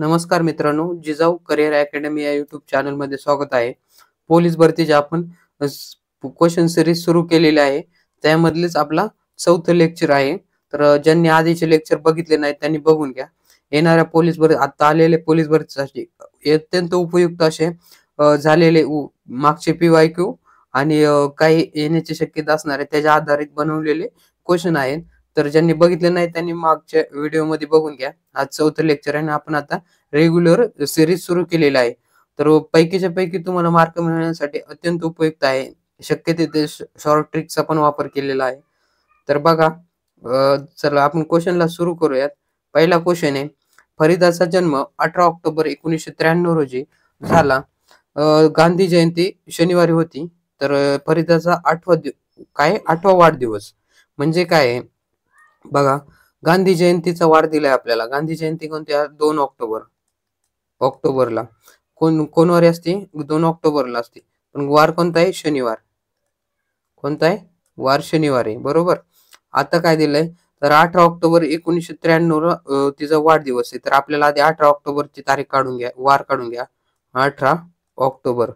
नमस्कार मित्रांनो, Jijau career academy या यूट्यूब चॅनलमध्ये स्वागत आहे. पोलीस भरतीचे आपण क्वेश्चन सिरीज सुरू केलेली आहे. त्यामधलेच आपला चौथं लेक्चर आहे. तर ज्यांनी आधीचे लेक्चर बघितले नाहीत त्यांनी बघून घ्या. येणाऱ्या आता आलेले पोलीस भरतीसाठी अत्यंत उपयुक्त असे झालेले मागचे PYQ आणि काही येण्याची शक्यता असणारे त्याच्या आधारित बनवलेले क्वेश्चन आहेत. तर ज्यांनी बघितले नाही त्यांनी मागच्या व्हिडिओमध्ये बघून घ्या. आज चौथं लेक्चर आहे आणि आपण आता रेग्युलर सिरीज सुरू केलेला आहे. तर पैकीच्या पैकी तुम्हाला मार्क मिळवण्यासाठी अत्यंत उपयुक्त आहे. शक्य तिथे शॉर्ट ट्रिकचा पण वापर केलेला आहे. तर बघा, चला आपण क्वेश्चनला सुरू करूयात. पहिला क्वेश्चन आहे, फरीदाचा जन्म 18 ऑक्टोबर 1993 रोजी झाला. गांधी जयंती शनिवारी होती. तर फरीदाचा आठवा वाढदिवस म्हणजे काय आहे बघा. गांधी जयंतीचा वार दिलाय आपल्याला. गांधी जयंती कोणत्या? 2 ऑक्टोबरला. कोण वारी असते? 2 ऑक्टोबरला असते. पण वार कोणता आहे? शनिवार. कोणता आहे? वार शनिवार आहे, बरोबर. आता काय दिलंय तर 18 ऑक्टोबर 1993 तिचा वाढदिवस आहे. तर आपल्याला आधी 18 ऑक्टोबरची तारीख काढून घ्या, वार काढून घ्या. 18 ऑक्टोबर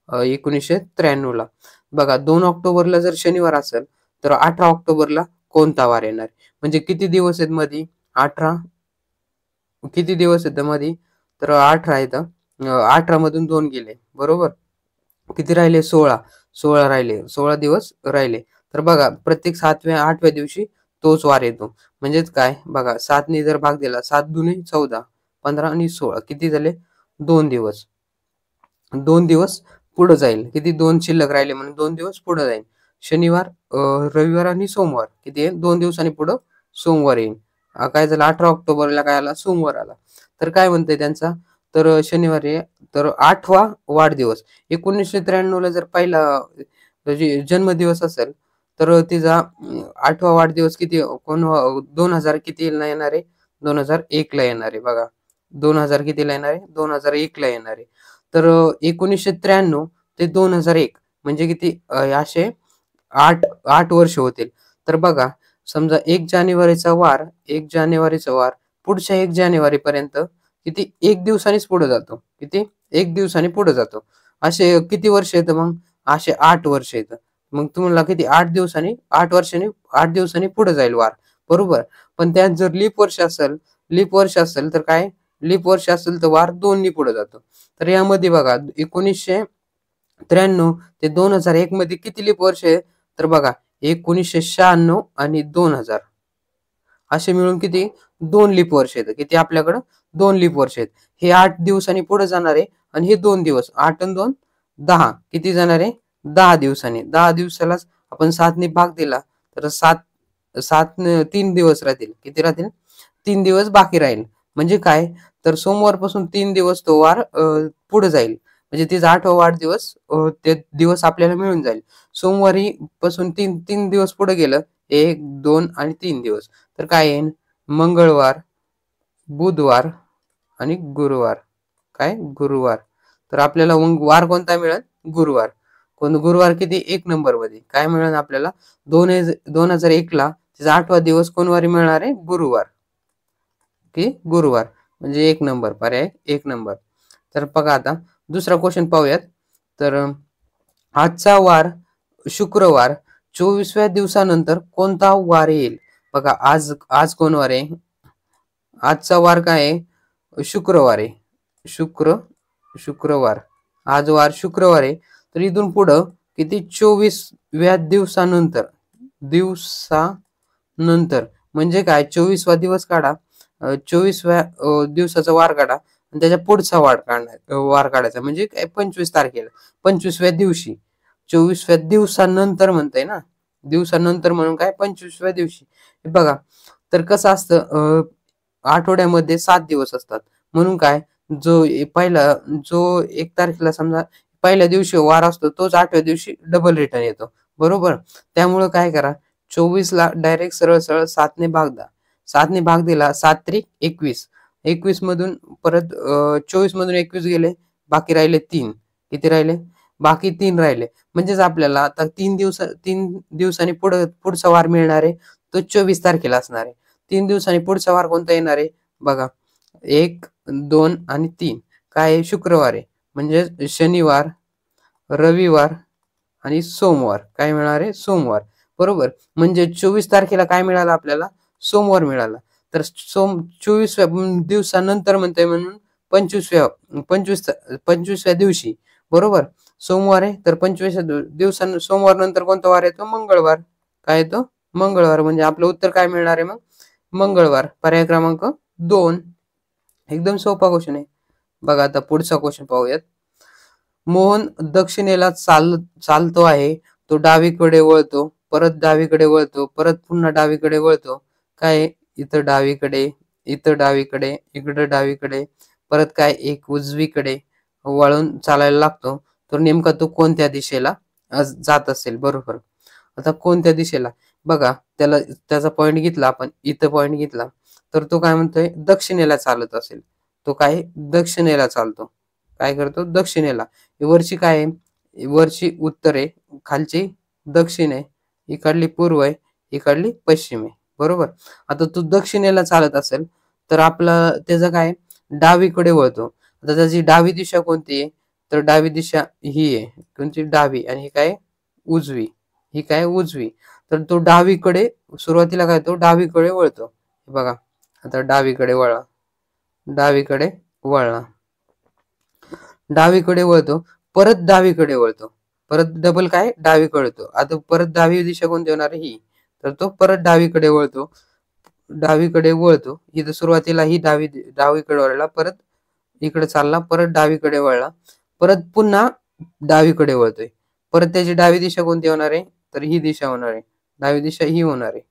1993 ला. बघा, 2 ऑक्टोबरला जर शनिवार असेल तर 18 ऑक्टोबरला कोणता वार येणार? म्हणजे किती दिवस आहेत मध्ये? 18. किती दिवस आहेत मध्ये? तर 18 आहेत. 18 मधून 2 गेले, बरोबर. किती राहिले? 16 राहिले. 16 दिवस राहिले. तर बघा, प्रत्येक 7व्या 8व्या दिवशी तोच वार येतो. म्हणजेच काय बघा, 7 ने जर भाग दिला, 7 दुने 14, 15 आणि 16 किती झाले? 2 दिवस. 2 दिवस पुढे जाईल. किती? 2 शिल्लक राहिले म्हणून 2 दिवस पुढे जाईल. शनिवार, रविवार आणि सोमवार किती आहे? 2 दिवसांनी पुढं सोमवार येईल. काय झालं? 18 ऑक्टोबरला काय आला? सोमवार आला. तर काय म्हणतंय त्यांचा? तर शनिवारी तर 8वा वाढदिवस. 1993 ला जर पहिला जन्मदिवस असेल तर तिचा 8वा वाढदिवस किती 2000 कितीला येणार आहे? 2001 ला येणार आहे. बघा, 2000 कितीला येणार आहे? 2001 ला येणार आहे. तर 1993 ते 2001 म्हणजे किती? असे 8 वर्ष होतील. तर बघा, समजा 1 जानेवारीचा वार पुढच्या 1 जानेवारी पर्यंत किती? 1 दिवसांनीच पुढे जातो. किती? 1 दिवसांनी पुढे जातो. असे किती वर्ष येतं मग? असे 8 वर्ष येतं. मग तुम्हाला किती? 8 दिवसांनी पुढे जाईल वार, बरोबर. पण त्यात जर लीप वर्ष असेल तर काय? लीप वर्ष असेल तर वार 2 नी पुढे जातो. तर यामध्ये बघा, 1993 ते 2001 मध्ये किती लीप वर्ष आहे? तर बघा, 1996 आणि 2000 असे मिळून किती? 2 लीप वर्ष येतं. किती आपल्याकडं? 2 लीप वर्ष आहेत. हे 8 दिवसांनी पुढे जाणार आहे आणि हे 2 दिवस. 8 आणि 2 10. किती जाणार आहे? 10 दिवसांनी. 10 दिवसालाच आपण 7 ने भाग दिला तर 3 दिवस राहतील. किती राहतील? 3 दिवस बाकी राहील. म्हणजे काय? तर सोमवारपासून 3 दिवस तो वार पुढे जाईल. म्हणजे तिचा 8वा वाढदिवस ते दिवस आपल्याला मिळून जाईल. सोमवारी पासून 3 दिवस पुढे गेलं, 1, 2 आणि 3 दिवस. तर काय येईल? मंगळवार, बुधवार आणि गुरुवार. काय? गुरुवार. तर आपल्याला वार कोणता मिळेल? गुरुवार. गुरुवार किती? 1 नंबर मध्ये. काय मिळेल आपल्याला? 2001 ला तिचा 8वा दिवस कोणवारी मिळणार आहे? गुरुवार. की गुरुवार म्हणजे 1 नंबर पर्याय, 1 नंबर. तर बघा, आता दुसरा क्वेश्चन पाहूयात. तर आजचा वार शुक्रवार 24व्या दिवसानंतर कोणता वार येईल? बघा, आज कोण वार आहे? आजचा वार काय आहे? शुक्रवार आहे. शुक्रवार. आज वार शुक्रवार आहे. तर इथून पुढं किती? 24व्या दिवसानंतर म्हणजे काय? 24वा दिवस काढा. 24व्या दिवसाचा वार काढा आणि त्याच्या पुढचा वार काढायचा. म्हणजे काय? 25 तारखेला, 25व्या दिवशी. 24व्या दिवसानंतर म्हणताय ना, दिवसानंतर म्हणून काय? 25व्या दिवशी. बघा, तर कसं असतं, आठवड्यामध्ये 7 दिवस असतात. म्हणून काय? जो 1 तारखेला समजा पहिल्या दिवशी वार असतो तोच 8व्या दिवशी डबल रिटर्न येतो, बरोबर. त्यामुळे काय करा, 24 ला डायरेक्ट सरळ 7 ने भाग द्या. 7 ने भाग दिला, 7 त्रिक 21. 21 मधून परत 24 मधून 21 गेले, बाकी राहिले 3. किती राहिले? बाकी 3 राहिले. म्हणजेच आपल्याला आता 3 दिवसांनी पुढचा वार मिळणार आहे, तो 24 तारखेला असणार आहे. 3 दिवसांनी पुढचा वार कोणता येणार आहे? बघा, 1, 2 आणि 3 काय आहे? शुक्रवार आहे. म्हणजे शनिवार, रविवार आणि सोमवार. काय मिळणार आहे? सोमवार. बरोबर. म्हणजे 24 तारखेला काय मिळालं आपल्याला? सोमवार मिळाला. तर 24व्या दिवसानंतर म्हणतोय म्हणून 25व्या 25व्या दिवशी. बरोबर. सोमवार आहे तर 25व्या सोमवार नंतर कोणता वार येतो? मंगळवार. काय येतो? मंगळवार. म्हणजे आपलं उत्तर काय मिळणार आहे मग? मंगळवार. पर्याय क्रमांक 2. एकदम सोपा क्वेश्चन आहे. बघा आता पुढचा क्वेश्चन पाहूयात. मोहन दक्षिणेला चालतो आहे. तो डावीकडे वळतो, परत डावीकडे वळतो, परत पुन्हा डावीकडे वळतो. काय? इथं डावीकडे, इथं डावीकडे, इकडं डावीकडे, परत काय एक उजवीकडे वळून चालायला लागतो. तर नेमका तो कोणत्या दिशेला जात असेल? बरोबर. आता कोणत्या दिशेला? बघा त्याचा पॉईंट घेतला आपण, इथं पॉईंट घेतला, तर तो काय म्हणतोय? दक्षिणेला चालत असेल. तो काय? दक्षिणेला चालतो. काय करतो? दक्षिणेला. वरची काय आहे? वरची उत्तर आहे, खालची दक्षिण आहे, इकडली पूर्व आहे, इकडली पश्चिम आहे. बरोबर. आता तो दक्षिणेला चालत असेल तर आपला त्याचं काय? डावीकडे वळतो. आता त्याची डावी दिशा कोणती आहे? तर डावी दिशा ही आहे. कोणती? डावी. आणि ही काय? उजवी. ही काय? उजवी. तर तो डावीकडे सुरुवातीला काय? तो डावीकडे वळतो. बघा आता डावीकडे वळला, डावीकडे वळला, डावीकडे वळतो, परत डावीकडे वळतो, परत डबल काय? डावीकडे वळतो. आता परत डावी दिशा कोणती होणार? ही. तर तो परत डावीकडे वळतो, डावीकडे वळतो. इथं सुरुवातीला ही डावीकडे वळला, परत इकडे चालला, परत डावीकडे वळला, परत पुन्हा डावीकडे वळतोय. परत त्याची डावी दिशा कोणती होणार आहे? तर ही दिशा होणार आहे. डावी दिशा ही होणार आहे.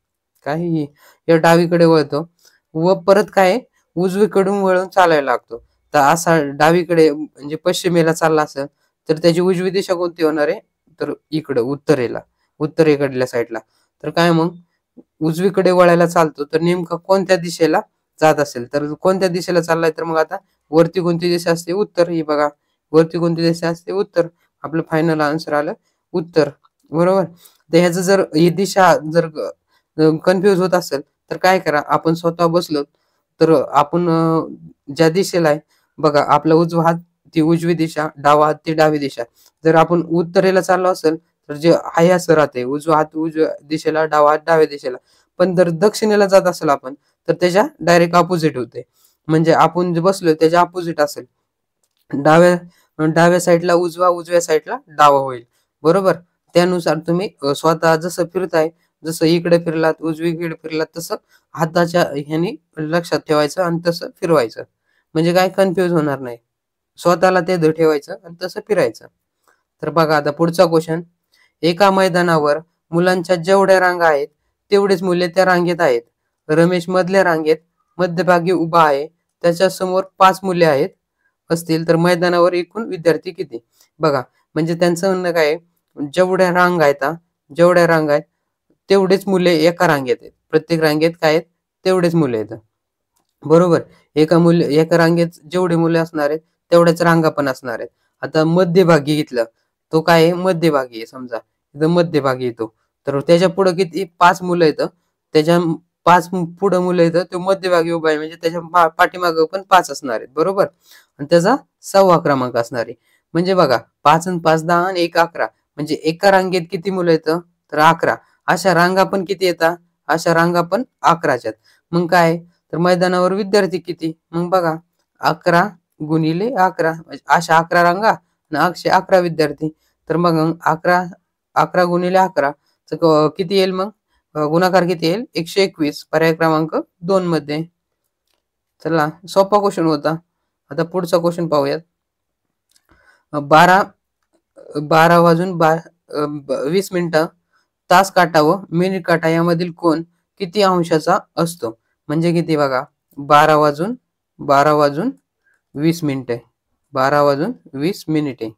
काय? ही. या डावीकडे वळतो व परत काय? उजवीकडून वळून चालायला लागतो. तर असा डावीकडे म्हणजे पश्चिमेला चालला असेल तर त्याची उजवी दिशा कोणती होणार आहे? तर इकडं उत्तरेला, उत्तरेकडल्या साईडला. तर काय मग? उजवीकडे वळायला चालतो तर नेमका कोणत्या दिशेला जात असेल? तर कोणत्या दिशेला चाललाय? तर मग आता वरती कोणती दिशा असते? उत्तर. ही बघा वरती कोणती दिशा असते? उत्तर. आपलं फायनल आन्सर आलं उत्तर. बरोबर. तर ह्याचं जर ही दिशा जर कन्फ्युज होत असेल तर काय करा? आपण स्वतः बसलो तर आपण ज्या दिशेला आहे बघा, आपला उजवा हात ती उजवी दिशा, डावा हात ती डावी दिशा. जर आपण उत्तरेला चाललो असेल तर जे आहे असं राहते, उजवा हात उजव्या दिशेला, डावा हात डाव्या दिशेला. पण जर दक्षिणेला जात असेल आपण तर त्याच्या डायरेक्ट अपोजिट होते. म्हणजे आपण जे बसलोय त्याच्या अपोजिट असेल. डाव्या साईडला उजवा, उजव्या साईडला डावा होईल. बरोबर. त्यानुसार तुम्ही स्वतः जसं फिरताय, जसं इकडे फिरलात, उजवीकडे फिरलात, तसं हाताच्या ह्यानी लक्षात ठेवायचं आणि तसं फिरवायचं. म्हणजे काय? कन्फ्युज होणार नाही. स्वतःला ते ठेवायचं आणि तसं फिरायचं. तर बघा आता पुढचा क्वेश्चन. एका मैदानावर मुलांच्या जेवढ्या रांगा आहेत तेवढेच मुले त्या रांगेत आहेत. रमेश मधल्या रांगेत मध्यभागी उभा आहे. त्याच्या समोर 5 मुले आहेत असतील तर मैदानावर एकूण विद्यार्थी किती? बघा म्हणजे त्यांचं म्हणणं काय आहे? जेवढ्या रांग आहेत जेवढ्या रांग आहेत तेवढेच मुले एका रांगेत आहेत. प्रत्येक रांगेत काय आहेत? तेवढेच मुले आहेत. बरोबर. एका रांगेत जेवढे मुले असणार आहेत तेवढ्याच रांगा पण असणार आहेत. आता मध्यभागी घेतलं, तो काय आहे? मध्यभागी आहे समजा. इथं मध्यभागी येतो. तर त्याच्या पुढे किती? 5 मुलं आहेत. त्याच्या 5 पुढे मुलं आहेत. तो मध्यभागी उभा आहे म्हणजे त्याच्या पाठीमागं पण 5 असणार आहेत. बरोबर. आणि त्याचा 6वा क्रमांक असणार आहे. म्हणजे बघा 5 आणि 5 10 आणि 1 11. म्हणजे एका रांगेत किती मुलं आहेत? तर 11. अशा रांगा पण किती येतात? अशा रांगा पण 11च्या. मग काय? तर मैदानावर विद्यार्थी किती? मग बघा 11 गुणिले 11 अशा 11 रांगा आणि 11 विद्यार्थी. तर मग 11 गुणिले 11 किती येईल मग? गुणाकार किती येईल? 121. पर्याय क्रमांक 2 मध्ये. चला सोपा क्वेश्चन होता. आता पुढचा क्वेश्चन पाहूयात. 12 वाजून 20 मिनिटं तास काटा व मिनिट काटा यामधील कोण किती अंशाचा असतो? म्हणजे किती बघा 12 वाजून 20 मिनिटे, 12 वाजून 20 मिनिटे,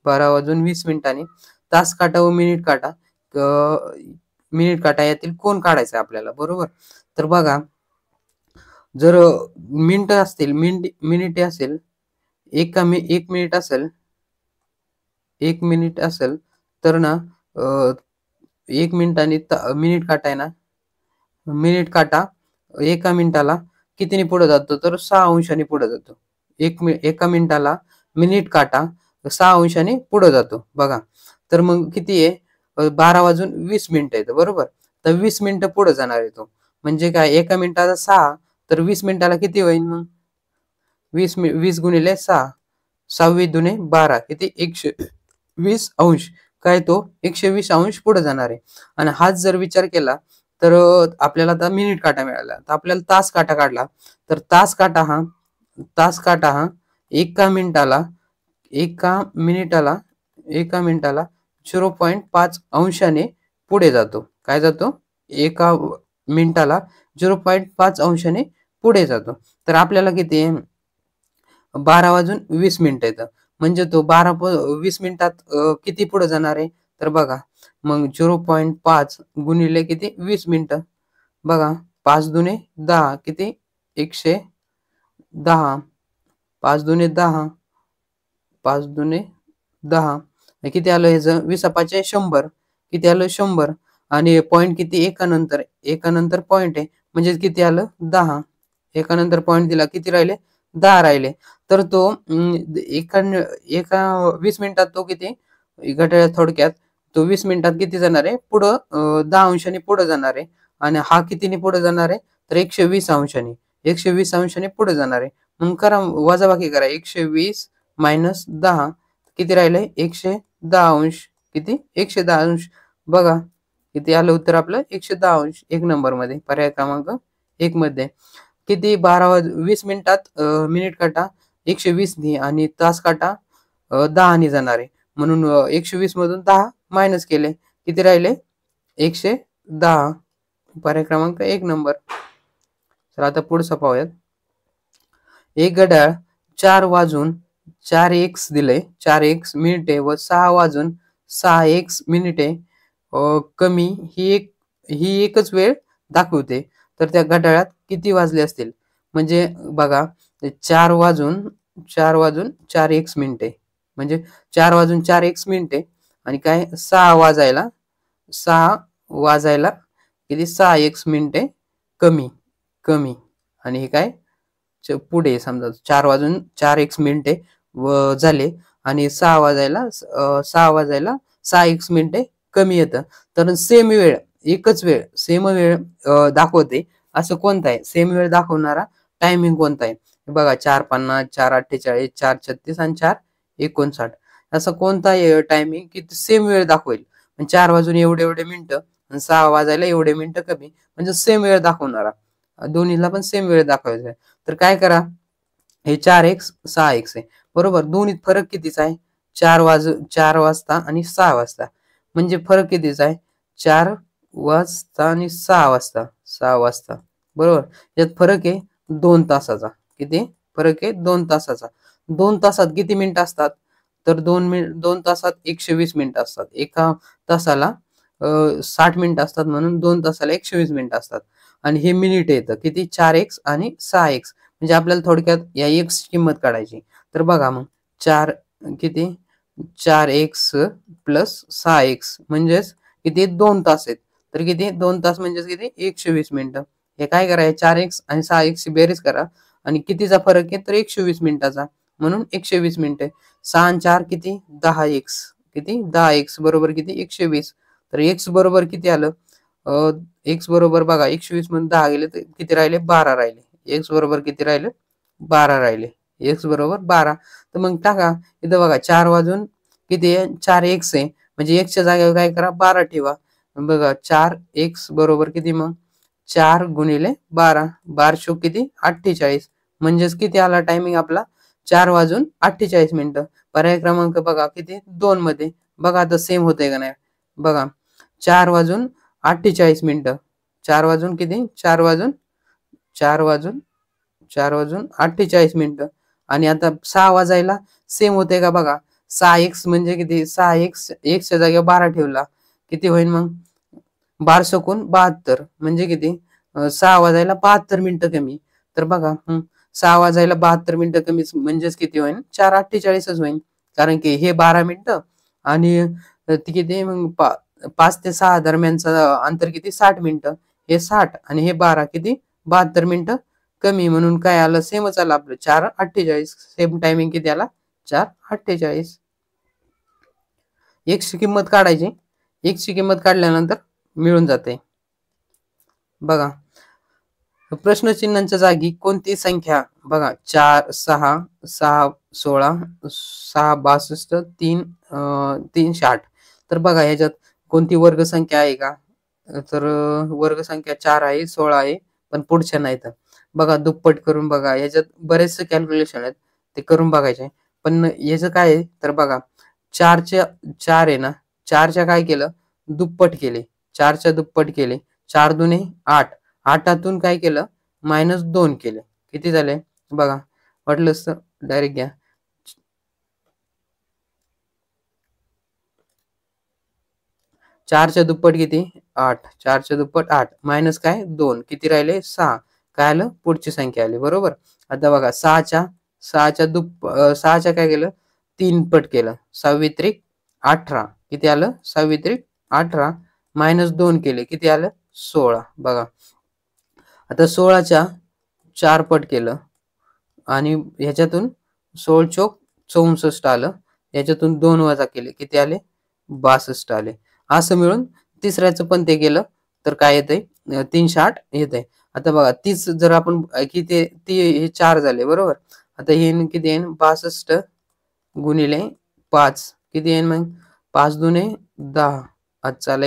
12 वाजून 20 मिनिटांनी तास काटा व मिनिट काटा यातील कोण काढायचा आपल्याला? बरोबर. तर बघा जर मिनिट असतील, मिनिटे असेल, एक मिनिट असेल, 1 मिनिट असेल तर ना 1 मिनिट आणि मिनिट काटा आहे ना, मिनिट काटा एका मिनिटाला कितीने पुढे जातो, तर 6 अंशाने पुढे जातो. एका मिनिटाला मिनिट काटा 6 अंशाने पुढे जातो बघा. तर मग किती आहे, 12 वाजून 20 मिनिटं येतं बरोबर. तर 20 मिनिटं पुढे जाणार आहे तो. म्हणजे काय, एका मिनिटाला 6, तर 20 मिनिटाला किती होईल मग, 20 गुणिले 6, 6 दुने 12, किती 120 अंश. काय तो 120 अंश पुढे जाणार आहे. आणि हाच जर विचार केला तर आपल्याला आता मिनिट काटा मिळाला. तर आपल्याला तास काटा काढला, तर तास काटा हा एका मिनिटाला एका मिनिटाला 0.5 अंशाने पुढे जातो. काय जातो, एका मिनिटाला 0.5 अंशाने पुढे जातो. तर आपल्याला किती आहे, 12 वाजून 20 मिनिटं येतं. म्हणजे तो 20 मिनिटात किती पुढे जाणार आहे, तर बघा मग 0.5 गुणिले किती 20 मिनिटं. बघा 5 दुने 10, किती 110, 5 दुने 10, 5 दुने 10, किती आलं ह्याचं, 20 100, किती आलं 100. आणि पॉईंट किती, एकानंतर पॉईंट आहे, म्हणजे किती आलं 10. एकानंतर पॉईंट दिला, किती राहिले 10 राहिले. तर तो एका 20 मिनिटात तो किती घड्याळ, थोडक्यात तो 20 मिनिटात किती जाणार आहे पुढं, 10 अंशाने पुढे जाणार आहे. आणि हा कितीने पुढे जाणार आहे, तर 120 अंशाने पुढे जाणार आहे. मग करा वजाबाकी करा, 120 मायनस 10, किती राहिले 110 अंश, किती 110 अंश. बघा किती आलं उत्तर आपलं 110 अंश. 1 नंबर मध्ये, पर्याय क्रमांक 1 मध्ये. किती 20 मिनिटात मिनिट काटा 120 ने आणि तास काटा 10 ने जाणार आहे. म्हणून 120 मधून 10 मायनस केले, किती राहिले 110. पर्याय क्रमांक 1 नंबर. तर आता पुढचं पाहूयात. एक घड्याळ 4 वाजून 4x दिले, 4x मिनिटे व 6 वाजून 6x मिनिटे कमी ही एकच वेळ दाखवते. तर त्या घड्याळात किती वाजले असतील. म्हणजे बघा 4 वाजून 4x मिनिटे, म्हणजे 4 वाजून 4x मिनिटे आणि काय 6 वाजायला किती 6x मिनिटे कमी. आणि हे काय पुढे, समजा 4 वाजून 4x मिनिटे झाले आणि 6 वाजायला 6x मिनिटे कमी येतं. तर सेम वेळ दाखवते असं कोणतं आहे, सेम वेळ दाखवणारा टायमिंग कोणता आहे. बघा 4:50, 4:48, 4:36 आणि 4:59. असं कोणता टायमिंग की सेम वेळ दाखवेल. 4 वाजून एवढे मिनिटं आणि 6 वाजायला एवढे मिनिटं कमी, म्हणजे सेम वेळ दाखवणारा. दोन्हीला पण सेम वेळ दाखवायचा आहे. तर काय करा, हे 4x 6x आहे बरोबर. दोन्हीत फरक कितीचा आहे, 4 वाजता आणि 6 वाजता. म्हणजे फरक कितीचा आहे, 4 वाजता आणि 6 वाजता बरोबर. यात फरक आहे 2 तासाचा. किती फरक आहे, 2 तासाचा. 2 तासात किती मिनिट असतात, तर 2 तासात 120 मिनिट असतात. एका तासाला 60 मिनिट असतात, म्हणून 2 तासाला 120 मिनिट असतात. आणि हे मिनिट येतं किती 4x आणि 6x. म्हणजे आपल्याला थोडक्यात या x ची किंमत काढायची. तर बघा मग 4x प्लस 6x म्हणजेच किती 2 तास आहेत. तर किती 2 तास म्हणजेच किती 120 मिनिटं. हे काय करा, 4x आणि 6x ची बेरीज करा आणि कितीचा फरक आहे, तर 120 मिनिटाचा, म्हणून 120 मिनिटे. 6 आणि 4 किती 10x, किती 10x बरोबर किती 120. तर x बरोबर किती आलं, x बरोबर बघा 120 मधून 10 गेले तर किती राहिले 12 राहिले. x बरोबर किती राहिले 12 राहिले. x बरोबर 12. तर मग टाका इथं बघा 4 वाजून किती आहे 4x आहे, म्हणजे x च्या जागेवर काय करा 12 ठेवा. बघा 4x बरोबर किती, मग 4 गुणिले 12, 12 किती 48. म्हणजेच किती आला टायमिंग आपला 4 वाजून 48 मिनिटं. पर्याय क्रमांक बघा किती 2 मध्ये. बघा आता सेम होतंय का नाही. बघा 4 वाजून 48 मिनिटं, 4 वाजून किती 4 वाजून 48 मिनिटं. आणि आता 6 वाजायला सेम होते का बघा. 6x म्हणजे किती 6x, x च्या जागेवर 12 ठेवला, किती होईल मग 12 × 72 म्हणजे किती 6 वाजायला 72 मिनिटं कमी. तर बघा 6 वाजायला 72 मिनिटं कमी म्हणजेच किती होईल 4:48च होईल. कारण की हे 12 मिनिटं आणि ती किती मग 5 ते 6 दरम्यानचं अंतर किती 60 मिनिटं. हे 60 आणि हे 12 किती 72 मिनिटं कमी, म्हणून काय आलं, सेमच आलं आपलं 4:48. सेम टायमिंग किती आला, 4:48. एक्सची किंमत काढायची. एक्सची किंमत काढल्यानंतर मिळून जाते. बघा, प्रश्नचिन्हांच्या जागी कोणती संख्या, बघा 4, 6, 6, 16, 6, 62, 308. तर बघा ह्याच्यात कोणती वर्गसंख्या आहे का, तर वर्गसंख्या 4 आहे, 16 आहे, पण पुढच्या नाहीत. बघा दुप्पट करून बघा, याच्यात बरेचसे कॅल्क्युलेशन आहेत, ते करून बघायचे. पण याचं काय आहे, तर बघा 4च्या 4 आहे ना, 4च्या काय केलं, दुप्पट केले, 4च्या दुप्पट केले, 4 दुने 8, 8तून काय केलं, -2 केले, किती झाले बघा. वाटलंच तर डायरेक्ट घ्या. 4च्या दुप्पट किती, 8, 4च्या दुप्पट 8, मायनस काय 2, किती राहिले 6, काय आलं, पुढची संख्या आली, बरोबर. आता बघा 6च्या 6च्या काय केलं, 3 पट केलं, 6 18, किती आलं, 6 18, -2 केले, किती आलं, 16. बघा आता 16च्या 4 पट केलं आणि ह्याच्यातून 16 चोक 64 आलं, याच्यातून 2 वजा केले, किती आले, 62 आले. असं मिळून तिसऱ्याचं पण ते केलं तर काय येतंय, 308 येतंय. आता बघा 30 जर आपण किती, हे 4 झाले, बरोबर. आता हे किती येईल, 62 गुणिले 5, किती येईल मग, 5 दुने 10, आज चाल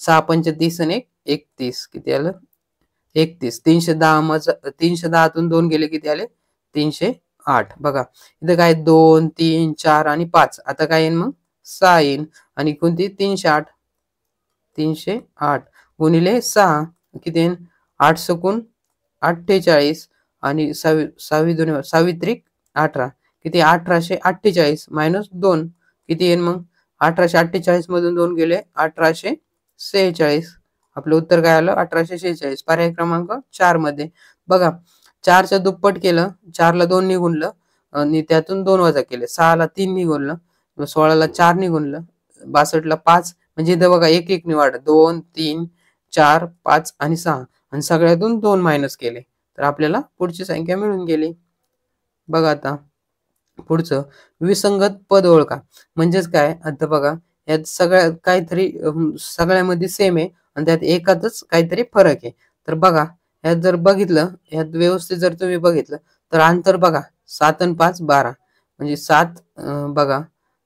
6 पंच 30 आणि 31, किती आलं, 31. 310तून 2 गेले, किती आले, 308. बघा इथं काय 2, 3, 4 आणि 5. आता काय येईल मग 6 येईल, आणि कोणती 308, 308 गुणिले 6, किती येईल, 8 सकून 48 आणि 6 18, किती 1848 -2, किती येईल मग, 1848 मधून 2 गेले, 1846. आपलं उत्तर काय आलं, 1846, पर्याय क्रमांक 4 मध्ये. बघा 4च्या दुप्पट केलं, 4ला 2 निघूनलं आणि त्यातून 2 वजा केले, 6ला 3 निघूनलं, 16ला 4 निघूनलं, 62ला 5, म्हणजे इथं बघा 1 ने वाढ, 2, 3, 4, 5 आणि 6, आणि सगळ्यातून 2 मायनस केले, तर आपल्याला पुढची संख्या मिळून गेली. बघा आता पुढचं, विसंगत पद ओळखा. म्हणजेच काय, आता बघा यात सगळ्या काहीतरी सगळ्यामध्ये सेम आहे आणि त्यात एकातच काहीतरी फरक आहे. तर बघा यात जर बघितलं, यात व्यवस्थित जर तुम्ही बघितलं तर अंतर बघा 7 आणि 5 12, म्हणजे 7 बघा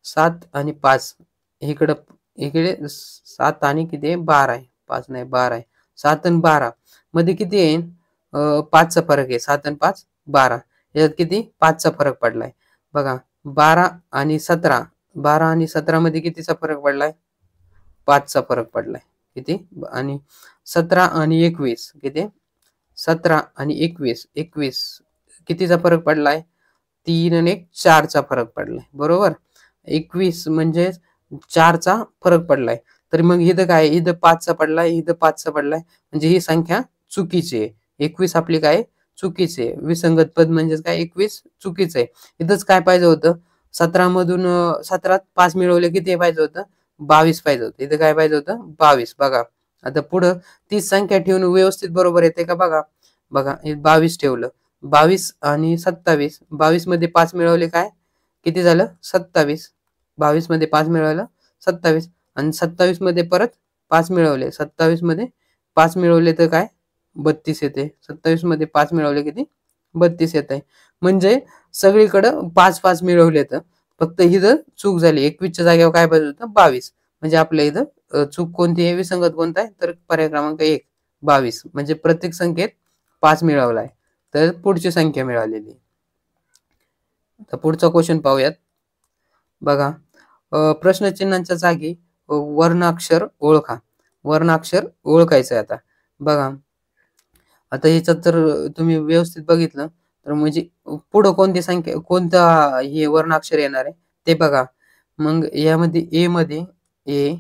7 आणि 5, इकडे 7 आणि किती आहे 12 आहे, 5 नाही 12 आहे, 7 आणि 12 मध्ये किती आहे, 5चा फरक आहे, 7 आणि 5 12, यात किती 5चा फरक पडलाय. बघा 12 आणि 17, 12 आणि 17 मध्ये कितीचा फरक पडलाय, 5चा फरक पडलाय, किती, आणि 17 आणि 21 किती, 17 आणि 21, 21 कितीचा फरक पडलाय, 3 आणि 1 4चा फरक पडलाय, बरोबर. 21 म्हणजे 4चा फरक पडलाय. तर मग इथं काय, इथं 5चा पडलाय, इथं 5चा पडलाय, म्हणजे ही संख्या चुकीची आहे. 21 आपली काय चुकीची आहे. विसंगत पद म्हणजे काय, 21 चुकीचं आहे. इथंच काय पाहिजे होतं, 17 मधून 17त 5 मिळवले, किती पाहिजे होतं, 22 पाहिजे होतं. इथं काय पाहिजे होतं, 22. बघा आता पुढं तीच संख्या ठेवून व्यवस्थित बरोबर येते का, बघा बघा हे 22 ठेवलं, 22 आणि 27, 22 मध्ये 5 मिळवले, काय किती झालं, 27. 22 मध्ये 5 मिळवलं 27, आणि 27 मध्ये परत 5 मिळवले, 27 मध्ये 5 मिळवले तर काय 32 येते. 27 मध्ये 5 मिळवले, किती 32 येत आहे. म्हणजे सगळीकडं 5-5 मिळवले, तर फक्त इथं चूक झाली, 21च्या जागेवर काय पाहिजे होतं, 22. म्हणजे आपल्या इथं चूक कोणती आहे, विसंगत कोणता आहे, तर पर्याय क्रमांक 1 22, म्हणजे प्रत्येक संख्येत 5 मिळवलाय, तर पुढची संख्या मिळालेली. तर पुढचा क्वेश्चन पाहूयात. बघा प्रश्नचिन्हांच्या जागी वर्णाक्षर ओळखा. वर्णाक्षर ओळखायचं आहे. आता बघा, आता ह्याच्यात जर तुम्ही व्यवस्थित बघितलं तर म्हणजे पुढं कोणती संख्या, कोणता हे वर्णाक्षर येणार आहे ते बघा. मग यामध्ये ए मध्ये ए,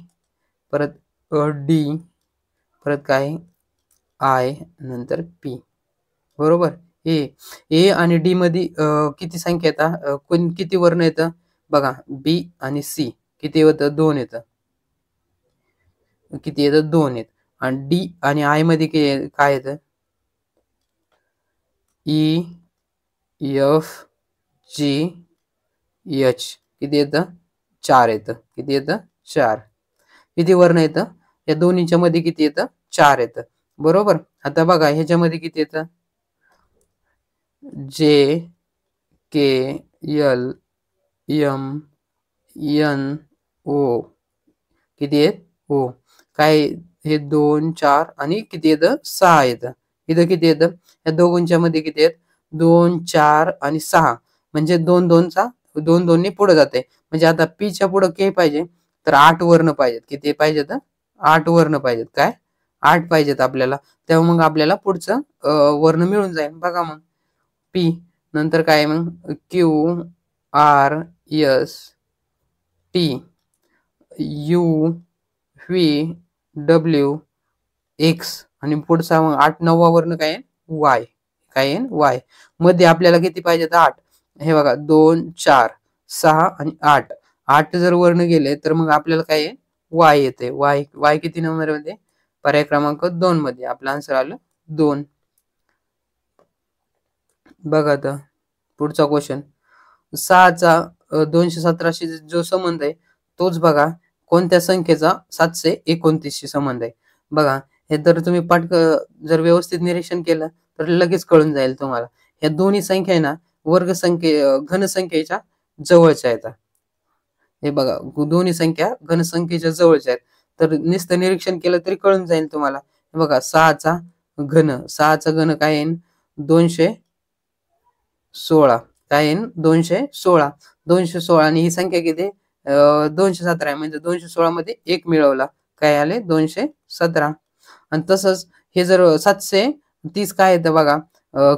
परत डी, परत काय आय, नंतर पी, बरोबर. ए ए आणि डी मध्ये किती संख्या येतात, किती वर्ण येतं, बघा बी आणि सी किती होतं, 2 येतं, किती येतं 2 येत. आणि डी आणि आय मध्ये काय येतं, EFGH किती येतं? 4 येतं. किती येतं? 4. किती वर्ण येतं? या दोन्हीच्या मध्ये किती येतं? 4 येतं. बरोबर. आता बघा ह्याच्यामध्ये किती येतं? JKLMNO किती आहेत? हो. काय हे 2, 4 आणि किती येतं? 6 येतं. इथं किती येतं? या दोघांच्या मध्ये किती आहेत? 2, 4 आणि 6. म्हणजे 2 2चा 2 2 ने पुढे जाते. म्हणजे आता पीच्या पुढे के पाहिजे तर 8 वर्ण पाहिजेत. किती पाहिजेत? 8 वर्ण पाहिजेत. काय? 8 पाहिजेत आपल्याला. तेव्हा मग आपल्याला पुढचं वर्ण मिळून जाईल. बघा मग पी नंतर काय मग QRST UVWX आणि पुढचा मग 8 9वा वर्ण काय आहे? Y. काय आहे? Y. मध्ये आपल्याला किती पाहिजेत? 8. हे बघा 2, 4, 6 आणि 8. 8 जर वर्ण गेले तर मग आपल्याला काय आहे? Y येते. Y किती नंबर मध्ये? पर्याय क्रमांक 2 मध्ये. आपलं आन्सर आलं 2. बघा आता पुढचा क्वेश्चन. 6चा 217शी जो संबंध आहे तोच बघा कोणत्या संख्येचा 729 शी संबंध आहे. बघा हे जर तुम्ही जर व्यवस्थित निरीक्षण केलं तर लगेच कळून जाईल तुम्हाला. ह्या दोन्ही संख्या आहे ना घनसंख्येच्या जवळच्या आहेत. हे बघा दोन्ही संख्या घनसंख्येच्या जवळच्या आहेत. तर नुसतं निरीक्षण केलं तरी कळून जाईल तुम्हाला. हे बघा 6चा घन काय आहे? 216. काय आहे? 216. 216 आणि ही संख्या किती? 217 आहे. म्हणजे 216 मध्ये 1 मिळवला. काय आले? 217. आणि तसंच हे जर 730 काय येतं बघा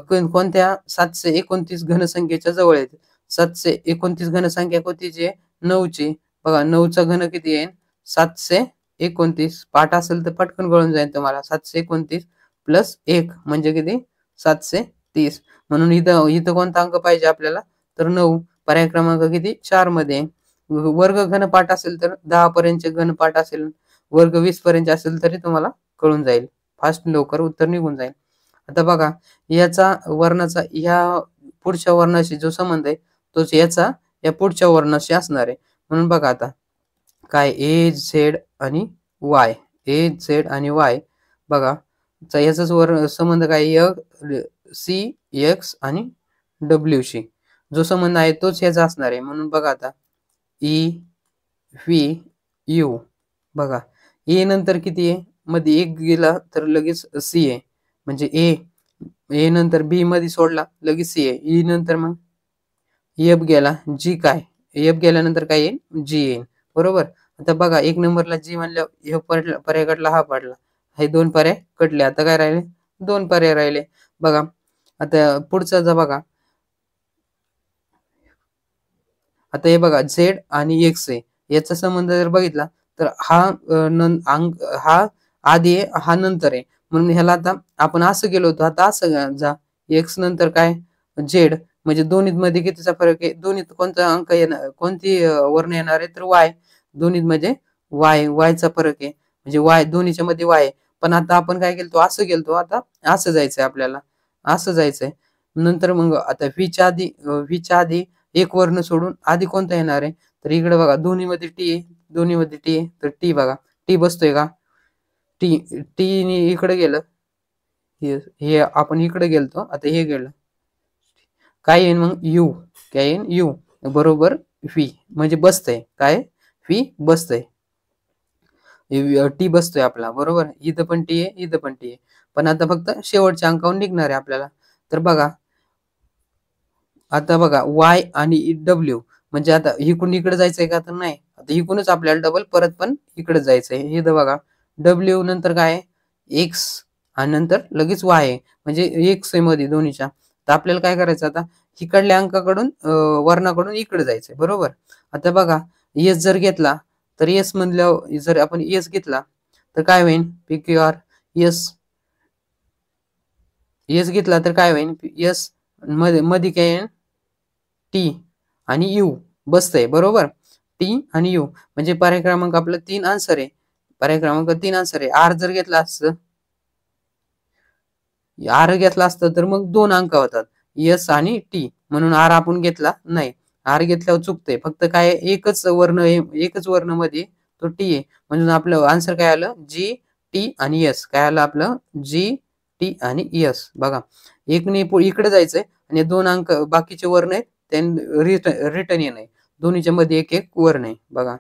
कोणत्या 729 घनसंख्येच्या जवळ येते. 729 घनसंख्या कोणतीची आहे? 9ची. बघा 9चा घन किती आहे? 729. पाठ असेल तर पटकन कळून जाईल तुम्हाला. 729 प्लस 1 म्हणजे किती? 730. म्हणून इथं कोणता अंक पाहिजे आपल्याला? तर 9. पर्याय क्रमांक किती? 4 मध्ये. वर्ग घनपाठ असेल तर 10 पर्यंतचे घनपाठ असेल, वर्ग 20 पर्यंत असेल तरी तुम्हाला कळून जाईल. फास्ट लवकर उत्तर निघून जाईल. आता बघा याचा वर्णाचा या पुढच्या वर्णाशी जो संबंध आहे तोच याचा या पुढच्या वर्णाशी असणार आहे. म्हणून बघा आता काय AZ आणि Y. AZ आणि Y बघा याचाच संबंध काय CX आणि W शी जो संबंध आहे तोच याचा असणार आहे. म्हणून बघा आता EVU बघा ए नंतर किती आहे? मध्ये 1 गेला तर लगेच C आहे. म्हणजे ए नंतर बी मध्ये सोडला लगेच सी आहे. ई नंतर मग एफ गेला जी काय? एफ गेल्यानंतर काय येईल? जी येईल. बरोबर. आता बघा 1 नंबरला जी म्हणल्यावर एफ पर्याय कटला, हा पडला. हे 2 पर्याय कटले. आता काय राहिले? 2 पर्याय राहिले. बघा आता पुढचा बघा. आता हे बघा झेड आणि एक्स आहे. याचा संबंध जर बघितला तर हा आधी आहे, हा नंतर आहे. म्हणून ह्याला आता आपण असं गेलो होतो. आता असं जा एक्स नंतर काय? झेड म्हणजे दोन्ही मध्ये कितीचा फरक आहे? दोन्हीत कोणता अंक येणार? कोणती वर्ण येणार आहे? तर वाय. दोन्हीत म्हणजे वायचा फरक आहे. म्हणजे वाय दोन्हीच्या मध्ये वाय आहे. पण आता आपण काय केलतो? असं गेलतो. आता असं जायचंय आपल्याला. असं जायचंय. नंतर मग आता व्हीच्या आधी एक वर्ण सोडून आधी कोणता येणार आहे? तर इकडे बघा दोन्हीमध्ये टी आहे. दोन्हीमध्ये टी आहे. तर टी बघा. टी बसतोय का? टी इकडे गेलं. हे आपण इकडे गेलतो. आता हे गेलं. काय येईल मग? यू. काय येईल? यू बरोबर व्ही म्हणजे बसतंय. काय? व्ही बसतंय. टी बसतोय आपला. बरोबर. इथं पण टी आहे, इथं पण टी आहे. पण आता फक्त शेवटच्या अंकावर निघणार आहे आपल्याला. तर बघा आता बघा वाय आणि डब्ल्यू म्हणजे आता इकडून इकडे जायचंय का? तर नाही. आता इकडूनच आपल्याला डबल परत पण इकडे जायचंय. हे बघा डब्ल्यू नंतर काय? एक्स आणि नंतर लगेच वाय आहे. म्हणजे एक्स आहे मध्ये दोन्हीच्या. तर आपल्याला काय करायचं आता? इकडल्या अंकाकडून वर्णाकडून इकडे जायचंय. बरोबर. आता बघा एस जर घेतला तर एस म्हणल्यावर जर आपण एस घेतला तर काय होईल? PQR एस घेतला तर काय होईल? एस मध्ये काय येईल? टी आणि यू बसतंय. बरोबर. टी आणि यू म्हणजे पर्याय क्रमांक आपला 3 आन्सर आहे. पर्याय क्रमांक 3 आन्सर आहे. आर जर घेतला असतं आर घेतला असतं तर मग 2 अंक होतात, एस आणि टी. म्हणून आर आपण घेतला नाही. आर घेतल्यावर चुकतंय. फक्त काय एकच वर्ण आहे, एकच वर्णमध्ये तो टी आहे. म्हणून आपलं आन्सर काय आलं? जी, टी आणि एस. काय आलं आपलं? जी, टी आणि एस. बघा, एकने इकडे जायचंय आणि 2 अंक बाकीचे वर्ण आहेत त्यांनी रिटर्न येणं आहे. दोन्हीच्या मध्ये एक एक वर्ण आहे. बघा,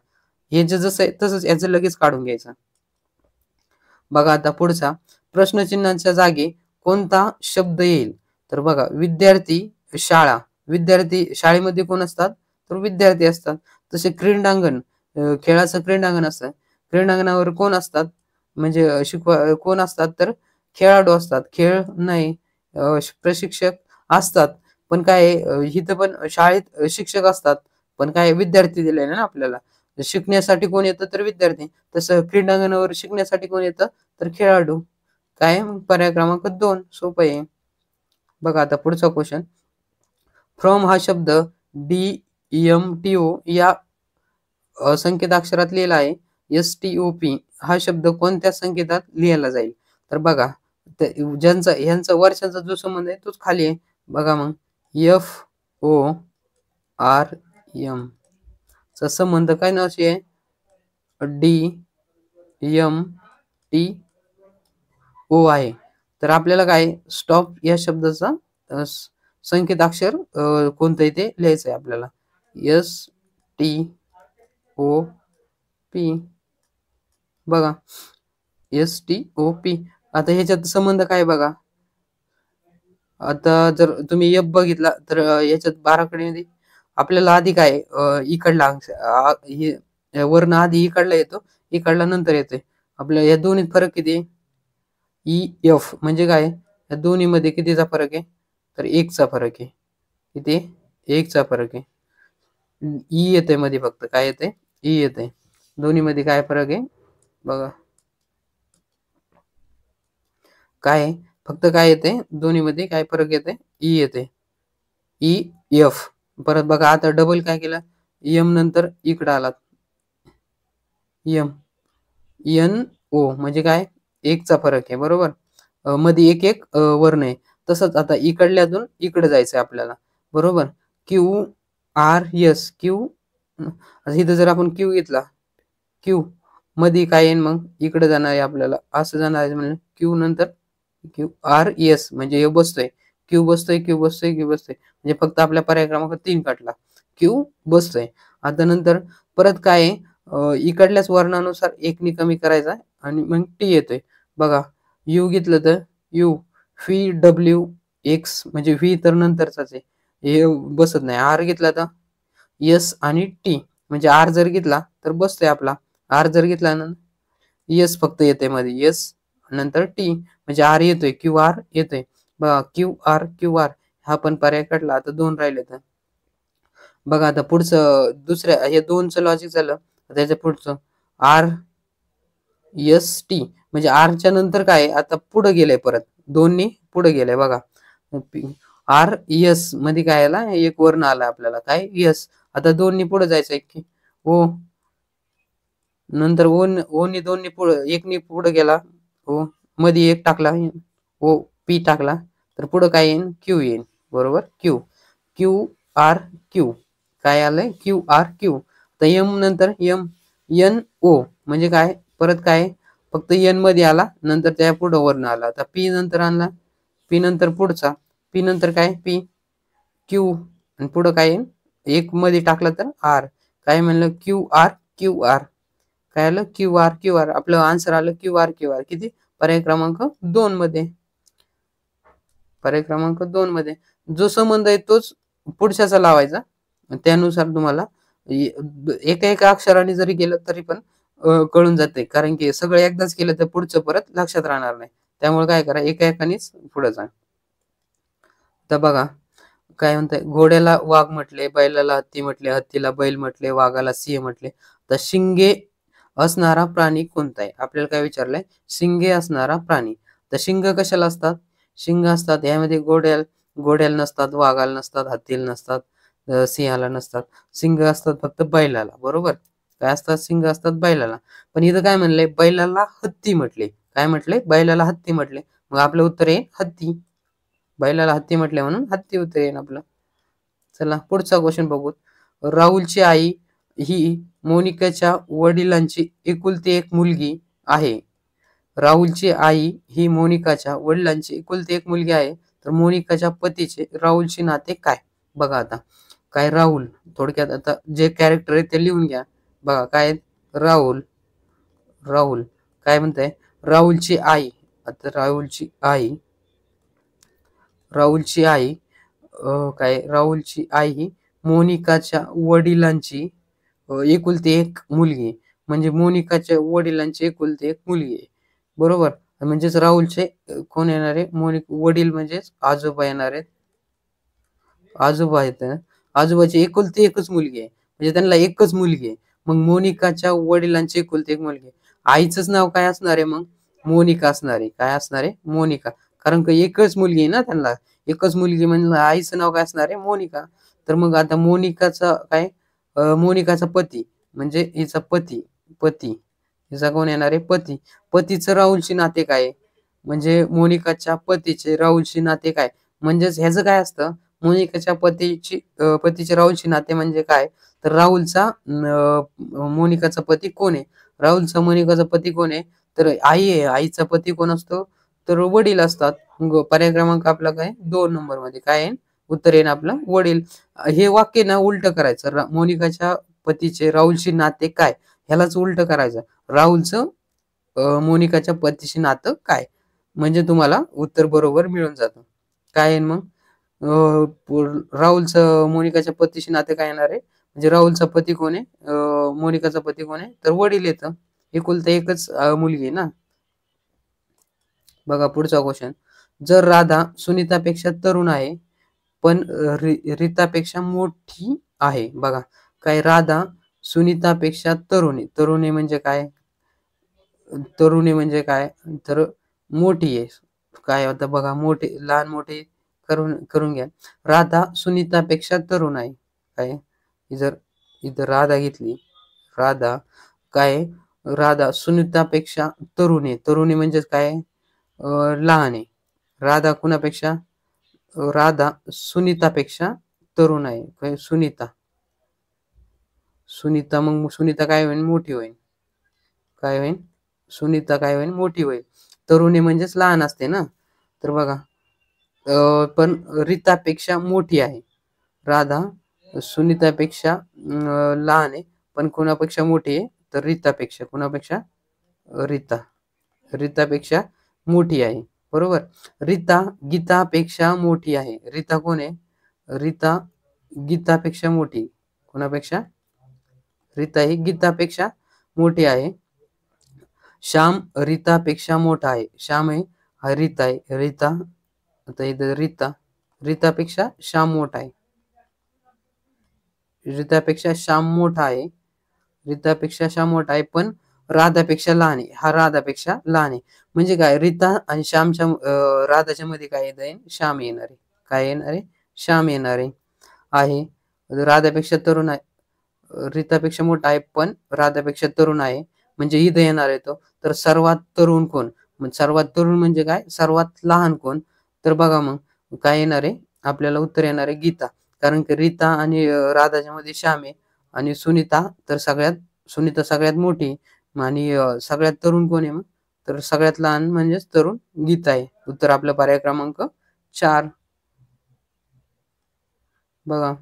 हे जे जसं आहे तसंच याचं लगेच काढून घ्यायचं. बघा आता पुढचा, प्रश्नचिन्हाच्या जागी कोणता शब्द येईल? तर बघा, विद्यार्थी, शाळा. विद्यार्थी शाळेमध्ये कोण असतात? तर विद्यार्थी असतात. तसे क्रीडांगण, खेळाचं क्रीडांगण असतं. क्रीडांगणावर कोण असतात? म्हणजे कोण असतात? तर खेळाडू असतात. खेळ नाही, प्रशिक्षक असतात. पण काय इथं पण शाळेत शिक्षक असतात. पण काय विद्यार्थी दिलेले ना आपल्याला. शिकण्यासाठी कोण येतं? तर विद्यार्थी. तसं क्रीडांगणावर शिकण्यासाठी कोण येतं? तर खेळाडू. काय पर्याय क्रमांक 2 सोपं आहे. बघा आता पुढचा क्वेश्चन. फ्रॉम हा शब्द DMTO या संकेताक्षरात लिहिला आहे. STOP हा शब्द कोणत्या संकेतात लिहिला जाईल? तर बघा, ज्यांचा ह्यांचा वर्षांचा जो संबंध आहे तोच खाली आहे. बघा मग, FORM चा संबंध काय नावाशी आहे? DMTO आहे. तर आपल्याला काय स्टॉप या शब्दाचा संकेताक्षर कोणतं आहे ते लिहायचं आहे आपल्याला. STOP. बघा, STOP. आता ह्याच्यात संबंध काय बघा. आता जर तुम्ही एफ बघितला तर याच्यात 12 कडे आपल्याला आधी काय इकडला हे वर्ण आधी इकडला येतो, इकडला नंतर येतोय. आपल्या या दोन्हीत फरक किती? EF म्हणजे काय? या दोन्ही मध्ये कितीचा फरक आहे? तर 1 चा फरक आहे. किती? 1 चा फरक आहे. ई येते मध्ये, फक्त काय येते? ई येते. दोन्ही मध्ये काय फरक आहे बघा. काय फक्त काय येते? दोन्ही मध्ये काय फरक येते? ई येते. EF. परत बघा, आता डबल काय केलं? एम नंतर इकडे आलात. एम, NO म्हणजे काय? 1 चा फरक आहे, बरोबर. मध्ये एक एक वर्ण आहे. तसंच आता इकडल्यातून इकडे जायचंय आपल्याला, बरोबर. QRS. क्यू, इथं जर आपण क्यू घेतला, क्यू मध्ये काय येईल मग? इकडे जाणार आहे आपल्याला, असं जाणार आहे म्हणजे क्यू नंतर QRS म्हणजे हे बसतोय. क्यू बसतोय, क्यू बसतोय, क्यू बसतोय. म्हणजे फक्त आपल्या पर्याय क्रमांक 3 काढला. क्यू बसतोय. आता नंतर परत काय इकडल्याच वर्णानुसार एकनी कमी करायचा आणि मग टी येतोय. बघा, यू घेतलं तर यू, VWX म्हणजे व्ही तर नंतरचाच आहे, हे बसत नाही. आर घेतला तर एस आणि टी म्हणजे आर जर घेतला तर बसतोय आपला. आर जर घेतला ना, एस फक्त येते मध्ये, एस नंतर टी म्हणजे आर येतोय, QR येतोय. बघा, QR हा पण पर्याय काढला. आता 2 राहिले तर बघा. आता पुढचं दुसऱ्या हे 2चं लॉजिक झालं. त्याच्या पुढचं RST म्हणजे आरच्या नंतर काय आता पुढे गेलंय, परत 2नी पुढे गेलंय. बघा, RS मध्ये काय आला? एक वर्ण आला आपल्याला, काय? यस. आता 2नी पुढे जायचंय की ओ, नंतर ओनी 2नी पुढे, 1नी पुढे गेला, ओ मध्ये 1 टाकला, ओ पी टाकला, तर पुढे काय येईल? क्यू येईल, बरोबर. क्यू, QRQ काय आलंय? QRQ. तर एम नंतर NO म्हणजे काय? परत काय? फक्त एन मध्ये आला, नंतर त्या पुढे वर्ण आला. आता पी नंतर आणला, पी नंतर पुढचा, पी नंतर काय? पी, क्यू आणि पुढे काय येईल? 1 मध्ये टाकलं तर आर. काय म्हणलं? QR. काय आलं? QR. आपलं आन्सर आलं QR. किती? पर्याय क्रमांक 2 मध्ये. पर्याय क्रमांक 2 मध्ये जो संबंध आहे तोच पुढच्याचा लावायचा. त्यानुसार तुम्हाला एका एका अक्षराने जरी गेलं तरी पण कळून जाते, कारण की सगळं एकदाच केलं तर पुढचं परत लक्षात राहणार नाही. त्यामुळे काय करा, एका एकानेच पुढे जा. तर बघा काय म्हणताय, घोड्याला वाघ म्हटले, बैलाला हत्ती म्हटले, हत्तीला बैल म्हटले, वाघाला सिंह म्हटले. तर शिंगे असणारा प्राणी कोणता आहे? आपल्याला काय विचारलंय? शिंगे असणारा प्राणी. तर शिंग कशाला असतात? शिंग असतात यामध्ये घोड्याला नसतात, वाघाला नसतात, हत्तीला नसतात, सिंहाला नसतात. शिंग असतात फक्त बैलाला, बरोबर. काय असतात? शिंग असतात बैलाला. पण इथं काय म्हणलंय? बैलाला हत्ती म्हटले. काय म्हटले? बैलाला हत्ती म्हटले. मग आपलं उत्तर आहे हत्ती. बैलाला हत्ती म्हटले म्हणून हत्ती उत्तर येईल आपलं. चला पुढचा क्वेश्चन बघू. राहुलची आई ही मोनिकाच्या वडिलांची एकुलती एक मुलगी आहे. राहुलची आई ही मोनिकाच्या वडिलांची एकुलती एक मुलगी आहे. तर मोनिकाच्या पतीचे राहुलशी नाते काय? बघा आता काय राहुल, थोडक्यात आता जे कॅरेक्टर आहे ते लिहून घ्या. बघा काय राहुल, राहुल काय म्हणताय, राहुलची आई. आता राहुलची आई, राहुलची आई काय राहुलची आई ही मोनिकाच्या वडिलांची एकुलती एक मुलगी, म्हणजे मोनिकाच्या वडिलांची एकुलती एक मुलगी आहे. बरोबर. म्हणजेच राहुलचे कोण येणार आहे, वडील म्हणजेच आजोबा येणार आहेत. आजोबा आहेत. आजोबाची एकुलती एकच मुलगी आहे, म्हणजे त्यांना एकच मुलगी आहे. मग मोनिकाच्या वडिलांची एकुलती एक मुलगी. आईचंच नाव काय असणार आहे मग? मोनिका असणार आहे. काय असणार आहे? मोनिका. कारण की एकच मुलगी आहे ना त्यांना, एकच मुलगी म्हणजे आईचं नाव काय असणार आहे? मोनिका. तर मग आता मोनिकाचा काय, मोनिकाचा पती म्हणजे हिचा पती, पती हिचा कोण येणार आहे? पती. पतीचं राहुलशी नाते काय? म्हणजे मोनिकाच्या पतीचे राहुलशी नाते काय? म्हणजेच ह्याचं काय असतं, मोनिकाच्या पतीचे राहुलशी नाते म्हणजे काय, तर राहुलचा मोनिकाचा पती कोण आहे? राहुलचा मोनिकाचा पती कोण आहे? तर आई आहे. आईचा पती कोण असतो? तर वडील असतात. मग पर्याय क्रमांक आपला काय 2 नंबर मध्ये काय आहे? उत्तर येईल आपलं वडील. हे वाक्य ना उलट करायचं. मोनिकाच्या पतीचे राहुलशी नाते काय, ह्यालाच उलट करायचं. राहुलचं मोनिकाच्या पतीशी नातं काय, म्हणजे तुम्हाला उत्तर बरोबर मिळून जातं. काय आहे मग राहुलचं मोनिकाच्या पतीशी नाते काय येणार आहे, म्हणजे राहुलचा पती कोण आहे, मोनिकाचा पती कोण आहे, तर वडील येतं. एकुलता एकच मुलगी ना. बघा पुढचा क्वेश्चन. जर राधा सुनीतापेक्षा तरुण आहे पण रीतापेक्षा मोठी आहे. बघा काय, राधा सुनीतापेक्षा तरुणी, तरुणी म्हणजे काय, तरुणी म्हणजे काय, तर मोठी आहे. काय होतं बघा, मोठे लहान मोठे करून करून घ्या. राधा सुनीतापेक्षा तरुण आहे. काय जर इथं राधा घेतली, राधा काय, राधा सुनीतापेक्षा तरुण आहे. तरुणी म्हणजे काय, लहान आहे. राधा कुणापेक्षा, राधा सुनीतापेक्षा तरुण आहे. काय सुनीता, सुनीता मग सुनीता काय होईल, मोठी होईल. काय होईल, सुनीता काय होईल, मोठी होईल. तरुणी म्हणजेच लहान असते ना. तर बघा पण रीतापेक्षा मोठी आहे. राधा सुनीतापेक्षा लहान आहे, पण कोणापेक्षा मोठी आहे, तर रीतापेक्षा. कोणापेक्षा, रीता, रीतापेक्षा मोठी आहे. बरोबर. रीता गीतापेक्षा मोठी आहे. रीता कोण आहे, रीता गीतापेक्षा मोठी. कोणापेक्षा, रीता ही गीतापेक्षा मोठी आहे. श्याम रीतापेक्षा मोठा आहे. श्याम आहे हा रीता आहे. रीता, आता इथं रीता, रीतापेक्षा श्याम मोठा आहे. रीतापेक्षा श्याम मोठा आहे. रीतापेक्षा श्याम मोठा आहे, पण राधापेक्षा लहान आहे. हा राधापेक्षा लहान आहे. म्हणजे काय, रीता आणि श्यामच्या राधाच्या मध्ये काय येत आहे, श्याम येणार आहे. काय येणार आहे, श्याम येणार आहे. राधापेक्षा तरुण आहे, रीतापेक्षा मोठा आहे पण राधापेक्षा तरुण आहे. म्हणजे इथं येणार आहे तो, तर सर्वात तरुण कोण, सर्वात तरुण म्हणजे काय, सर्वात लहान कोण. तर बघा मग काय येणार आहे, आपल्याला उत्तर येणार आहे गीता. कारण की रीता आणि राधाच्या मध्ये श्याम आहे, आणि सुनीता तर सुनीता सगळ्यात मोठी, आणि सगळ्यात तरुण कोण आहे मग, तर सगळ्यात लहान म्हणजेच तरुण गीता आहे. उत्तर आपलं पर्याय क्रमांक 4. बघा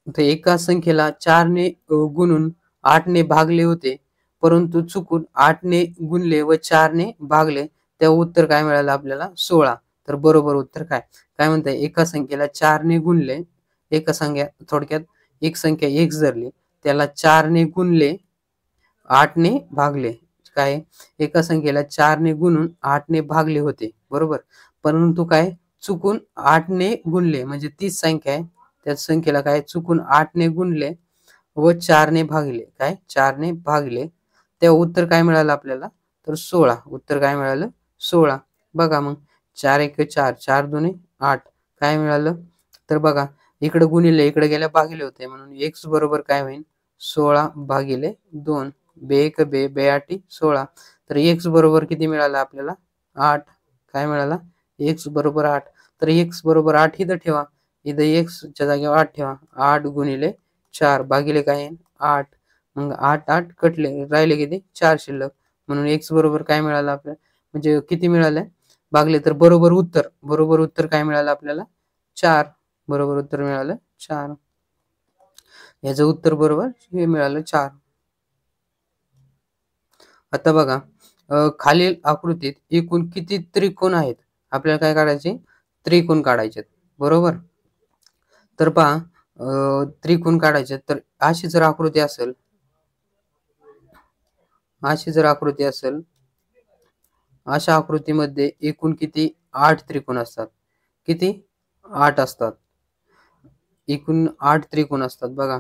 तर एका संख्येला 4 ने गुणून 8 ने भागले होते, परंतु चुकून 8 ने गुणले व 4 ने भागले, तेव्हा उत्तर काय मिळालं आपल्याला, 16. तर बरोबर उत्तर काय, काय म्हणताय, एका संख्येला 4 ने गुणले, एका संख्या थोडक्यात एक संख्या x धरली, त्याला 4 ने गुणले 8 ने भागले. काय, एका संख्येला 4 ने गुणून 8 ने भागले होते. बरोबर. परंतु काय, चुकून 8 ने गुणले, म्हणजे तीच संख्या आहे, त्या संख्येला काय चुकून 8 ने गुणले व 4 ने भागले. काय, 4 ने भागले, तेव्हा उत्तर काय मिळालं आपल्याला, तर 16. उत्तर काय मिळालं, 16. बघा मग 4 1 4, 4 2 8, काय मिळालं, तर बघा इकडे गुणिले इकडे गेल्या भागिले होते, म्हणून x बरोबर काय होईल, 16 भागिले 2. बे 1 बे 8 16. तर x बरोबर किती मिळालं आपल्याला, 8 काय मिळाला x बरोबर 8. तर x बरोबर 8 इथं ठेवा. इथं x च्या जागेवर 8 ठेवा. 8 गुणिले 4 भागिले काय आहे 8. मग 8 8 कटले राहिले किती 4 शिल्लक. म्हणून x बरोबर काय मिळालं आपल्याला म्हणजे किती मिळालं भागले तर बरोबर उत्तर काय मिळालं आपल्याला 4. बरोबर उत्तर मिळालं 4. याचं उत्तर बरोबर हे मिळालं 4. आता बघा खालील आकृतीत एकूण किती त्रिकोण आहेत आपल्याला काय काढायचे त्रिकोण काढायचे बरोबर. तर पहा त्रिकोण काढायचे तर अशी जर आकृती असेल अशा आकृतीमध्ये एकूण किती 8 त्रिकोण असतात. किती 8 असतात. एकूण 8 त्रिकोण असतात बघा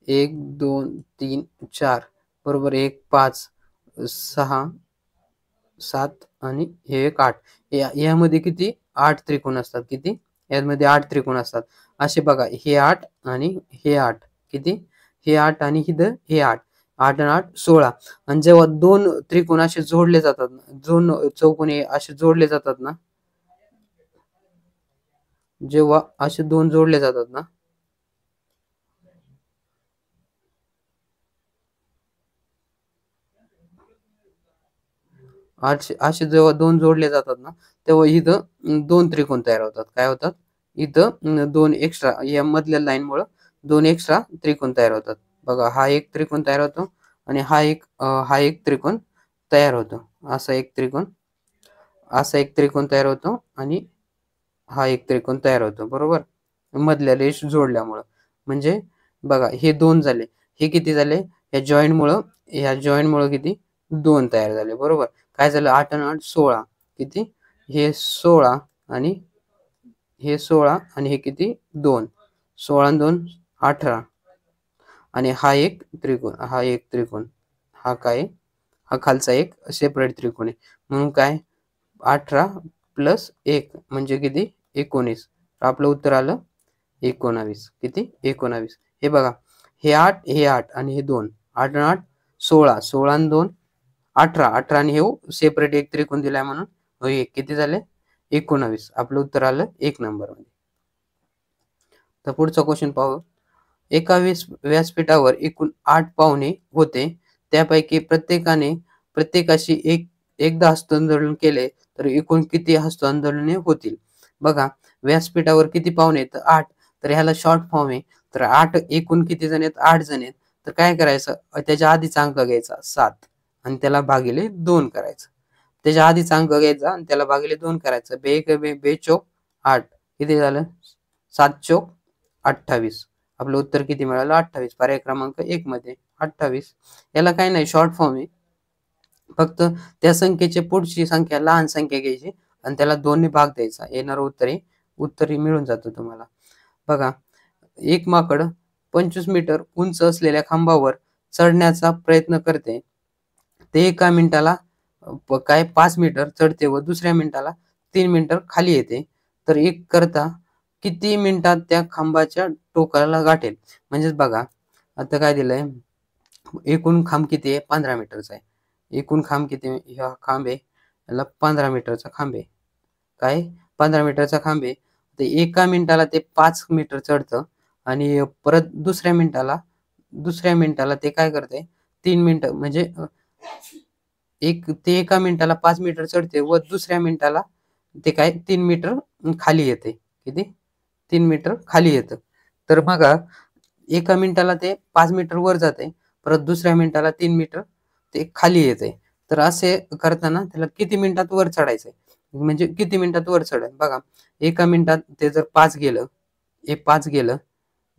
1 2 3 4 बरोबर 1 5 6 7 आणि हे एक 8 यामध्ये किती 8 त्रिकोण असतात. किती यामध्ये 8 त्रिकोण असतात. असे बघा हे 8 आणि हे 8 किती हे 8 आणि हे 8 8 आणि 8 16 आणि जेव्हा दोन त्रिकोण असे जोडले जातात दोन चौकोन असे जोडले जातात ना जेव्हा असे दोन जोडले जातात ना असे जेव्हा दोन जोडले जातात ना तेव्हा इथं दोन त्रिकोण तयार होतात. काय होतात इथं दोन एक्स्ट्रा या मधल्या लाईन मुळे दोन एक्स्ट्रा त्रिकोण तयार होतात. बघा हा एक त्रिकोण तयार होतो आणि हा एक त्रिकोण तयार होतो. असा एक त्रिकोण तयार होतो आणि हा एक त्रिकोण तयार होतो बरोबर मधल्या रेष जोडल्यामुळं. म्हणजे बघा हे दोन झाले हे किती झाले या जॉईंट मुळे किती 2 तयार झाले बरोबर. काय झालं 8 आणि 8 16 किती हे 16 आणि हे 16 आणि हे किती 2 16 आणि 2 18 आणि हा एक त्रिकोण हा काय हा खालचा एक सेपरेट त्रिकोण आहे. म्हणून काय 18 प्लस 1 म्हणजे किती 19. आपलं उत्तर आलं 19. किती 19. हे बघा हे 8 आणि हे 2 8 आणि 8 16 16 आणि 2 18 18 आणि हे सेपरेट एक त्रिकोण दिलाय म्हणून किती झाले 19. आपलं उत्तर आलं 1 नंबर मध्ये. तर पुढचा क्वेश्चन पाहू. एका व्यासपीठावर एकूण 8 पाहुणे होते. त्यापैकी प्रत्येकाशी एकदा हस्तांदोलन केले तर एकूण किती हस्तांदोलने होतील. बघा व्यासपीठावर किती पाहुणे आहेत 8. तर ह्याला शॉर्ट फॉर्म आहे. तर 8 एकूण किती जण आहेत 8 जण आहेत. तर काय करायचं त्याच्या आधीचा अंक घ्यायचा 7 आणि त्याला भागिले 2 करायचं. त्याच्या आधीचा अंक घ्यायचा आणि त्याला भागिले 2 करायचं. बे चोक 8 किती झालं 7 चोक 28. आपलं उत्तर किती मिळालं 28. पर्याय क्रमांक 1 मध्ये 28. याला काय नाही शॉर्ट फॉर्म आहे. फक्त त्या संख्येची पुढची संख्या लहान संख्या घ्यायची आणि त्याला 2 ने भाग द्यायचा. येणारं उत्तरही मिळून जातं तुम्हाला. बघा एक माकड 25 मीटर उंच असलेल्या खांबावर चढण्याचा प्रयत्न करते. ते एका मिनिटाला 5 मीटर चढते व दुसऱ्या मिनिटाला 3 मीटर खाली येते. तर एक करता किती मिनिटात त्या खांबाच्या टोकाला गाठेल. म्हणजेच बघा आता काय दिलंय एकूण खांब किती आहे 15 मीटरचा आहे. एकूण खांब किती हा खांब आहे याला 15 मीटरचा खांब आहे. काय 15 मीटरचा खांब आहे. ते एका मिनिटाला ते 5 मीटर चढतं आणि परत दुसऱ्या मिनिटाला ते काय करते 3 मिनिटं म्हणजे ते एका मिनिटाला 5 मीटर चढते व दुसऱ्या मिनिटाला ते काय 3 मीटर खाली येते. किती 3 मीटर खाली येतं. तर बघा एका मिनिटाला ते 5 मीटर वर जाते परत दुसऱ्या मिनिटाला 3 मीटर ते खाली येते. तर असे करताना त्याला किती मिनिटात वर चढायचंय म्हणजे किती मिनिटात वर चढेल. बघा एका मिनिटात ते जर 5 गेलं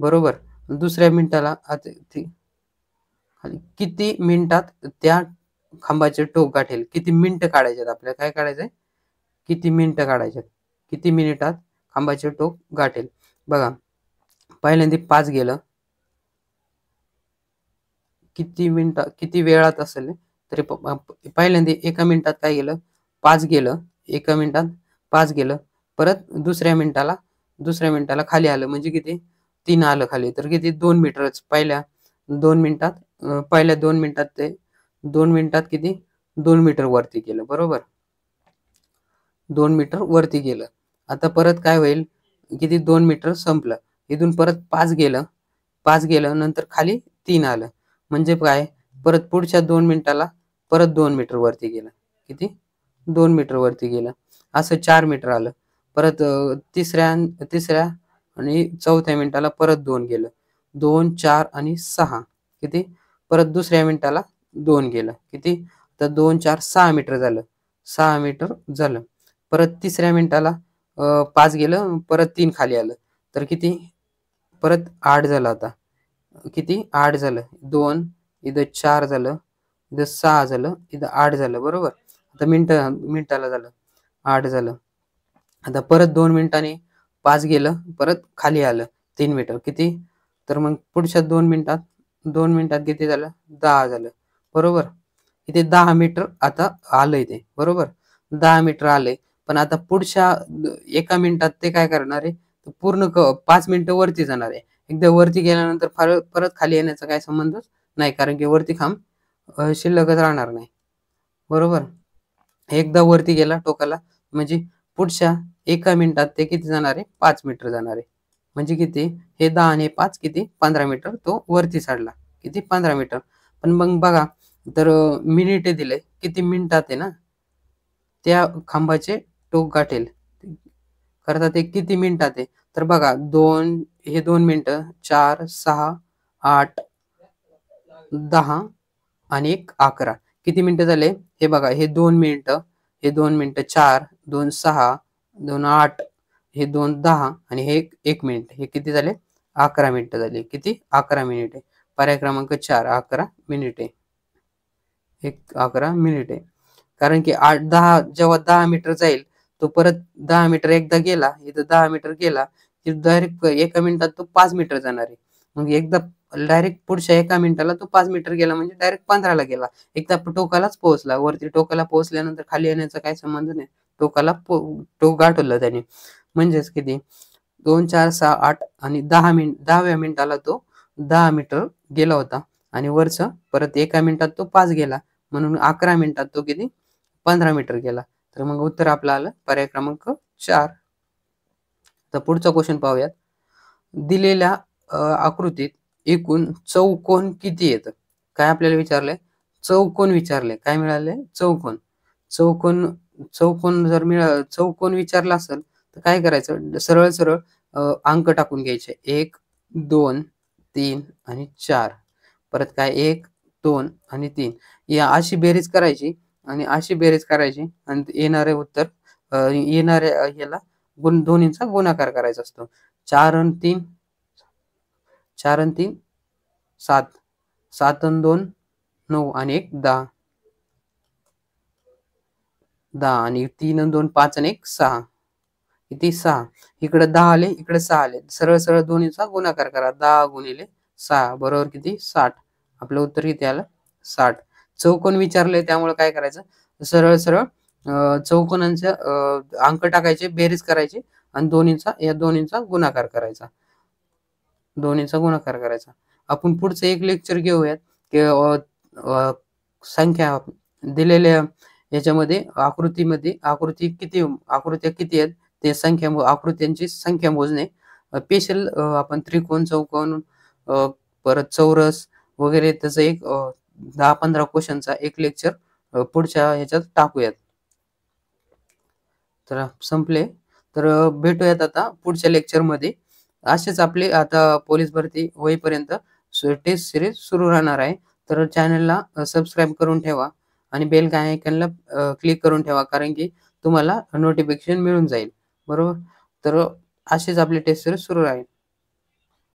बरोबर दुसऱ्या मिनिटाला किती मिनिटात त्या खांबाचे टोक गाठेल. किती मिनिटं काढायचे आपल्याला काय काढायचंय किती मिनिटं काढायचे किती मिनिटात खांबाचे टोक गाठेल. बघा पहिल्यांदा 5 गेलं किती वेळात असेल तरी पहिल्यांदा एका मिनिटात काय गेलं 5 गेलं एका मिनिटात 5 गेलं परत दुसऱ्या मिनिटाला खाली आलं म्हणजे किती 3 आलं खाली तर किती 2 मीटरच पहिल्या 2 मिनिटात ते 2 मिनिटात किती 2 मीटर वरती केलं बरोबर. 2 मीटर वरती गेलं. आता परत काय होईल, किती 2 मीटर संपलं. इथून परत 5 गेलं, 5 गेलं, नंतर खाली 3 आलं. म्हणजे काय, परत पुढच्या 2 मिनिटाला परत 2 मीटर वरती गेलं. किती? 2 मीटर वरती गेलं. असं 4 मीटर आलं. परत तिसऱ्या तिसऱ्या आणि चौथ्या मिनिटाला परत 2 गेलं. 2, 4 आणि 6 किती? परत दुसऱ्या मिनिटाला 2 गेलं. किती? तर 2, 4, 6 मीटर झालं. 6 मीटर झालं. परत तिसऱ्या मिनिटाला 5 गेलं, परत 3 खाली आलं. तर किती? परत 8 झालं आता. किती? 8 झालं. 2 इथं 4 झालं, इथं 6 झालं, इथं 8 झालं. बरोबर? आता मिनिटाला झालं. 8 झालं. आता परत 2 मिनिटांनी 5 गेलं, परत खाली आलं 3 मीटर. किती? तर मग पुढच्या 2 मिनिटात किती झालं? 10 झालं. बरोबर? इथे 10 मीटर आता आलंय ते. बरोबर? 10 मीटर आलंय. पण आता पुढच्या 1 मिनिटात ते काय करणार आहे? पूर्ण 5 मिनिटं वरती जाणार आहे. एकदा वरती गेल्यानंतर परत खाली येण्याचा काही संबंधच नाही. कारण की वरती खांब शिल्लकच राहणार नाही. बरोबर? एकदा वरती गेला टोकाला म्हणजे पुढच्या 1 मिनिटात ते किती जाणार आहे? 5 मीटर जाणार आहे. म्हणजे किती? हे 10 आणि 5 किती? 15 मीटर तो वरती चढला. किती? 15 मीटर. पण मग बघा, तर मिनिटे दिले. किती मिनिटात आहे ना, त्या खांबाचे टोक गाठेल. करता ते किती मिनिटात आहे? तर बघा, 2 हे 2 मिनिटं, 4, 6, 8, 10 आणि 1 11. किती मिनिटं झाले? हे बघा, हे 2 मिनिटं, हे 2 मिनिटं 4, 2 6, 2 8, हे 2 10 आणि हे 1 मिनिट. हे किती झाले? 11 मिनिटं झाली. किती? 11 मिनिटे. पर्याय क्रमांक 4 11 मिनिटे. 11 मिनिटे. कारण की 8-10 जेव्हा 10 मीटर जाईल, तो परत 10 मीटर एकदा गेला, इथं 10 मीटर गेला, की डायरेक्ट 1 मिनिटात तो 5 मीटर जाणार आहे. मग एकदा डायरेक्ट पुढच्या 1 मिनिटाला तो 5 मीटर गेला म्हणजे डायरेक्ट 15 ला गेला. एकदा टोकालाच पोहोचला. वरती टोकाला पोहोचल्यानंतर खाली येण्याचा काही संबंध नाही. टोकाला टोक गाठवलं त्याने. म्हणजेच किती? 2, 4, 6, 8 आणि 10व्या मिनिटाला तो 10 मीटर गेला होता आणि वरचं परत 1 मिनिटात तो 5 गेला. म्हणून 11 मिनिटात तो किती? 15 मीटर गेला. तर मग उत्तर आपलं आलं पर्याय क्रमांक 4. तर पुढचा क्वेश्चन पाहूयात. दिलेल्या आकृतीत एकूण चौकोन किती येतं? काय आपल्याला विचारलंय? चौकोन विचारले. काय मिळाले? चौकोन. चौकोन चौकोन जर चौकोन विचारला असेल तर काय करायचं? सरळ-सरळ अंक टाकून घ्यायचे. 1, 2, 3 आणि 4. परत काय 1, 2 आणि 3. या अशी बेरीज करायची आणि अशी बेरीज करायची आणि येणारे उत्तर येणाऱ्या ह्याला दोन्हींचा गुणाकार करायचा असतो. 4 आणि 3 4 आणि 3 7. 7 आणि 2 9 आणि 1 10. 10 आणि 3 आणि 2 5 आणि 1 6. किती? 6. इकडे 10 आले, इकडे 6 आले. सरळ-सरळ दोन्हीचा गुणाकार करा. 10 गुणिले 6 बरोबर किती? 60. आपलं उत्तर किती आलं? 60. चौकोन विचारलंय त्यामुळे काय करायचं? सरळ-सरळ चौकोनांचे अंक टाकायचे, बेरीज करायची आणि या दोन्हींचा गुणाकार करायचा. दोन्हीचा गुणाकार करायचा. आपण पुढचं एक लेक्चर घेऊयात, की संख्या दिलेल्या याच्यामध्ये आकृत्या किती आहेत ते आकृत्यांची संख्या मोजणे. स्पेशल आपण त्रिकोण, चौकोन, परत चौरस वगैरे त्याचं एक 10-15 क्वेश्चनचा एक लेक्चर पुढच्या ह्याच्यात टाकूयात. तर संपले. तर भेटूयात आता पुढच्या लेक्चरमध्ये. असेच आपले आता पोलीस भरती होईपर्यंत टेस्ट सिरीज सुरू राहणार आहे. तर चॅनलला सबस्क्राईब करून ठेवा आणि बेल आयकॉनला क्लिक करून ठेवा, कारण की तुम्हाला नोटिफिकेशन मिळून जाईल. बरोबर? तर असेच आपले टेस्ट सिरीज सुरू राहील.